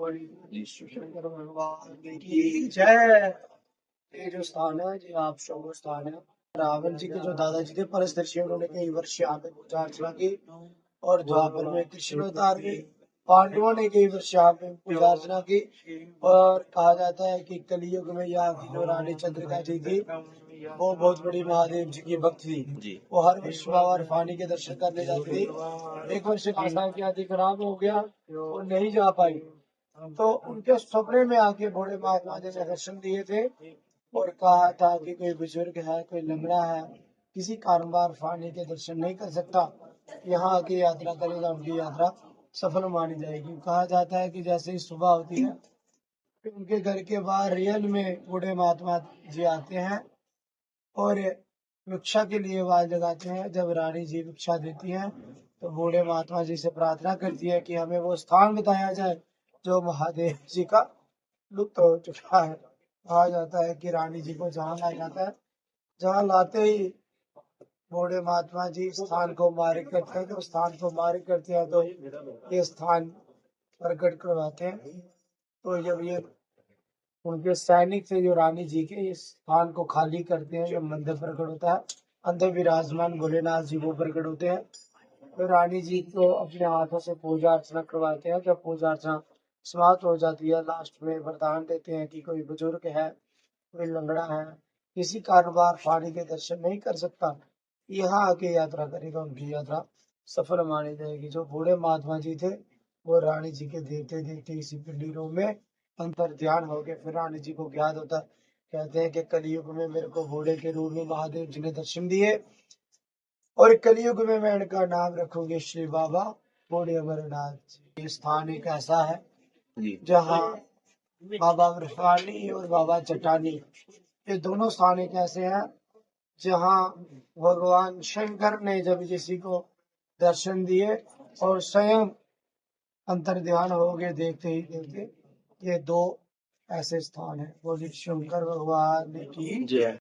बोलिए शंकर भगवान की जय। ये जो स्थान है जी आप शंभु स्थान है। रावण जी के जो दादाजी थे परसदर्शी, उन्होंने कई वर्ष यहाँ पे पूजा अर्चना की। और द्वापर में कृष्ण अवतार में पांडवों ने कई वर्ष यहाँ पे पूजा अर्चना की। और कहा जाता है कि कलयुग में यहाँ की जो रानी चंद्रिका जी थी, वो बहुत बड़ी महादेव जी की भक्त थी। वो हर वर्ष बाबा फानी के दर्शन करने जाती थी। एक वर्ष आसाम की आदि खराब हो गया, वो नहीं जा पाई। तो उनके सपने में आके बूढ़े महात्मा जी ने दर्शन दिए थे और कहा था कि कोई बुजुर्ग है, कोई लंगड़ा है, किसी कारोबार फानी के दर्शन नहीं कर सकता, यहाँ आके यात्रा करेगा, उनकी यात्रा सफल मानी जाएगी। कहा जाता है कि जैसे ही सुबह होती है, फिर उनके घर के बाहर रियल में बूढ़े महात्मा जी आते हैं और भिक्षा के लिए आवाज लगाते हैं। जब रानी जी भिक्षा देती हैं तो बूढ़े महात्मा जी से प्रार्थना करती है कि हमें वो स्थान बताया जाए जो महादेव जी का लुप्त हो चुका है। कहा जाता है कि रानी जी को जहाँ लाया जाता है, जहाँ लाते ही बूढ़े महात्मा जी स्थान को मार्ग करते हैं। तो स्थान को मार्ग करते हैं तो ये स्थान प्रकट करवाते हैं। तो जब ये उनके सैनिक थे जो रानी जी के, इस स्थान को खाली करते हैं, जब मंदिर प्रकट होता है, अंदर विराजमान भोलेनाथ जी वो प्रकट होते हैं। तो रानी जी को अपने हाथों से पूजा अर्चना करवाते हैं। जब पूजा अर्चना समाप्त हो जाती है, लास्ट में वरदान देते हैं कि कोई बुजुर्ग है, कोई लंगड़ा है, किसी कारोबार फानी के दर्शन नहीं कर सकता, यहाँ आके यात्रा करेगा, उनकी यात्रा सफल मानी जाएगी। जो बूढ़े महात्मा जी थे, वो रानी जी के देखते देखते इसी पिंडी रूप में अंतर ध्यान हो गए। फिर रानी जी को ज्ञात होता, कहते हैं कि कलयुग में मेरे को बूढ़े के रूप में महादेव जी ने दर्शन दिए और कलयुग में मैं इनका नाम रखूंगी श्री बाबा बूढ़े अमरनाथ जी। ये स्थान एक ऐसा है जहाँ बाबा बर्फानी और बाबा चट्टानी, ये दोनों स्थान एक ऐसे हैं जहाँ भगवान शंकर ने जब किसी को दर्शन दिए और स्वयं अंतर ध्यान हो गए देखते ही देखते। ये दो ऐसे स्थान है। बोलिए शंकर भगवान की जय।